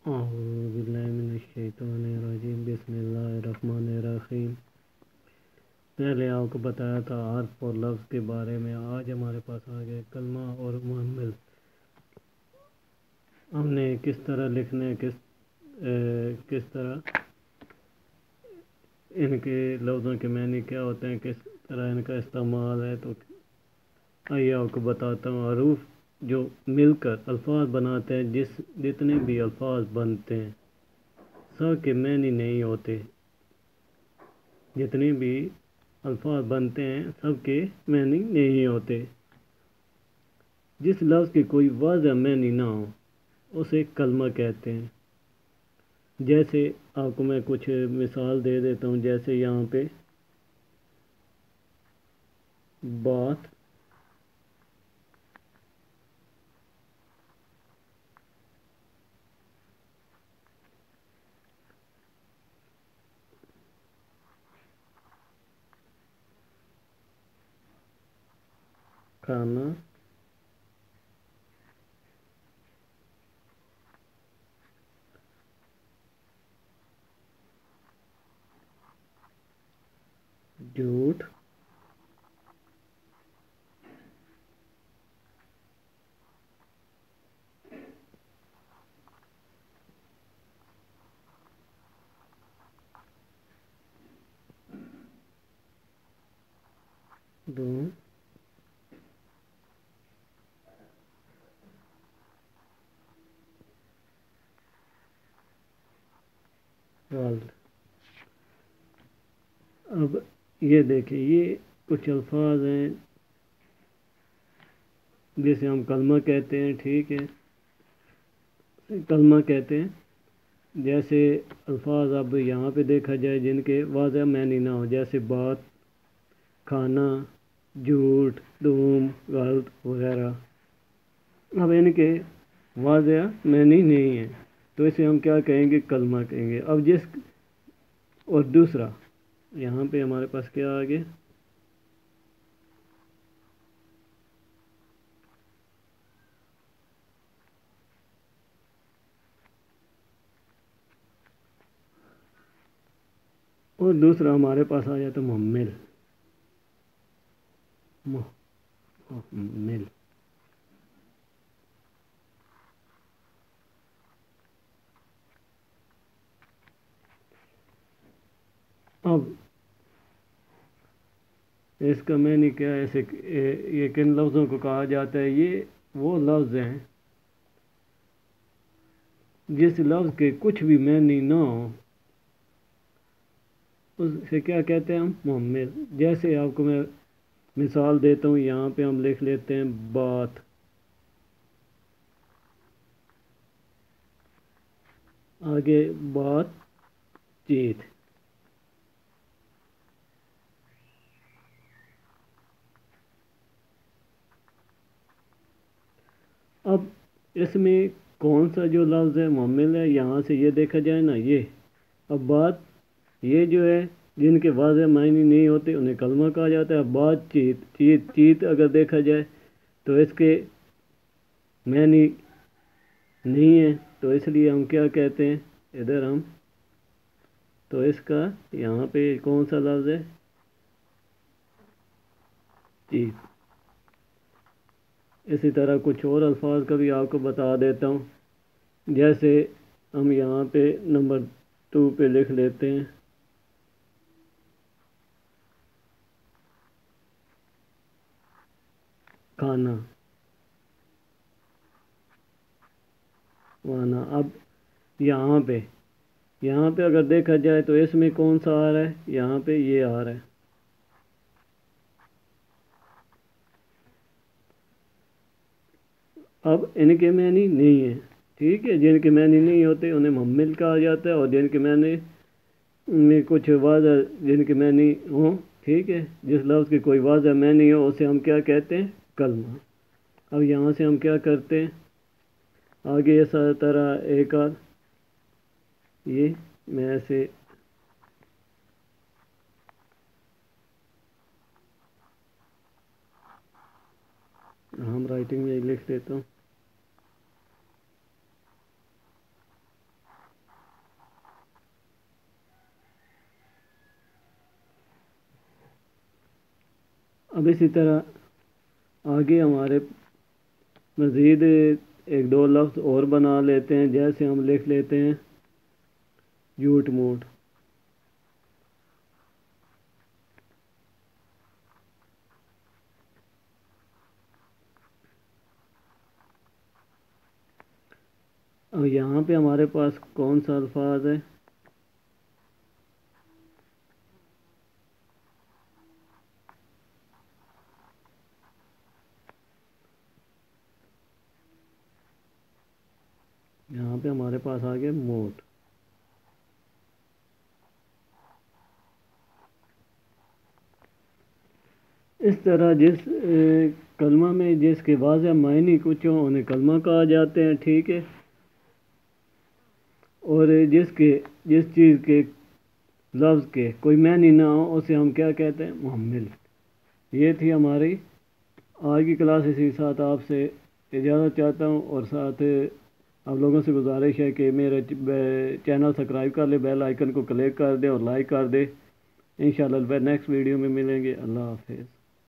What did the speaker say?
اعوذ باللہ من الشیطان الرجیم بسم اللہ الرحمن الرحیم۔ پہلے آپ کو بتایا تھا حرف اور لفظ کے بارے میں۔ آج ہمارے پاس آ گئے کلمہ اور محمل۔ ہم نے کس طرح لکھنے کس طرح ان کے لفظوں کے معنی کیا ہوتے ہیں، کس طرح ان کا استعمال ہے، تو آئیے آپ کو بتاتا ہوں۔ حروف جو مل کر الفاظ بناتے ہیں، جتنے بھی الفاظ بنتے ہیں سب کے معنی نہیں ہوتے۔ جتنے بھی الفاظ بنتے ہیں سب کے معنی نہیں ہوتے۔ جس لفظ کی کوئی واضح معنی نہ ہو اسے کلمہ کہتے ہیں۔ جیسے آپ کو میں کچھ مثال دے دیتا ہوں، جیسے یہاں پہ بات، کھانا، جھوٹ، دو، غلط۔ اب یہ دیکھیں، یہ کچھ الفاظ ہیں جسے ہم کلمہ کہتے ہیں، ٹھیک ہے، کلمہ کہتے ہیں۔ جیسے الفاظ اب یہاں پہ دیکھا جائے جن کے واضح معنی نہ ہو، جیسے بات، کھانا، جھوٹ، دوم، غلط وغیرہ۔ اب ان کے واضح معنی نہیں ہیں تو اسے ہم کیا کہیں گے؟ کلمہ کہیں گے۔ اب اور دوسرا یہاں پہ ہمارے پاس کیا آگے؟ اور دوسرا ہمارے پاس آ جاتا محمل۔ محمل اب اس کا معنی کیا ہے؟ یہ کن لفظوں کو کہا جاتا ہے؟ یہ وہ لفظ ہیں جس لفظ کے کچھ بھی معنی نہ ہو اس سے کیا کہتے ہیں؟ ہم محمل۔ جیسے آپ کو میں مثال دیتا ہوں، یہاں پہ ہم لکھ لیتے ہیں بات، آگے بات چیت۔ اب اس میں کون سا جو لفظ ہے محمل ہے؟ یہاں سے یہ دیکھا جائے نا، یہ اب بات، یہ جو ہے جن کے واضح معنی نہیں ہوتے انہیں کلمہ کہا جاتا ہے۔ اب بات چیت اگر دیکھا جائے تو اس کے معنی نہیں ہے، تو اس لیے ہم کیا کہتے ہیں ادھر ہم، تو اس کا یہاں پہ کون سا لفظ ہے؟ چیت۔ اسی طرح کچھ اور الفاظ کا بھی آپ کو بتا دیتا ہوں، جیسے ہم یہاں پہ نمبر 2 پہ لکھ لیتے ہیں کھانا، وانا۔ اب یہاں پہ اگر دیکھا جائے تو اس میں کون سا آ رہا ہے؟ یہاں پہ یہ آ رہا ہے۔ اب ان کے معنی نہیں ہیں، ٹھیک ہے، جن کے معنی نہیں ہوتے انہیں محمل کہا جاتا ہے، اور جن کے معنی میں کچھ واضح، جن کے معنی ہوں، ٹھیک ہے، جس لفظ کی کوئی واضح معنی ہو اسے ہم کیا کہتے ہیں؟ کلمہ۔ اب یہاں سے ہم کیا کرتے ہیں آگے؟ اس طرح ایک اور یہ میں ایسے ہم رائٹنگ میں لکھ دیتا ہوں، اب اسی طرح آگے ہمارے مزید ایک دو لفظ اور بنا لیتے ہیں، جیسے ہم لکھ لیتے ہیں جھوٹ موٹ۔ اور یہاں پہ ہمارے پاس کون سا الفاظ ہے؟ یہاں پہ ہمارے پاس آ گیا موٹ۔ اس طرح جس کلمہ میں جس کے واضح معنی کچھ ہوں انہیں کلمہ کہا جاتے ہیں، ٹھیک ہے، اور جس چیز کے لفظ کے کوئی معنی نہ ہو اسے ہم کیا کہتے ہیں؟ محمل۔ یہ تھی ہماری آج کی کلاس، اسی ساتھ آپ سے اجازت چاہتا ہوں، اور ساتھ آپ لوگوں سے گزارش ہے کہ میرے چینل سبسکرائب کر لیں، بیل آئیکن کو کلک کر دیں اور لائک کر دیں۔ انشاءاللہ نیکسٹ ویڈیو میں ملیں گے۔ اللہ حافظ۔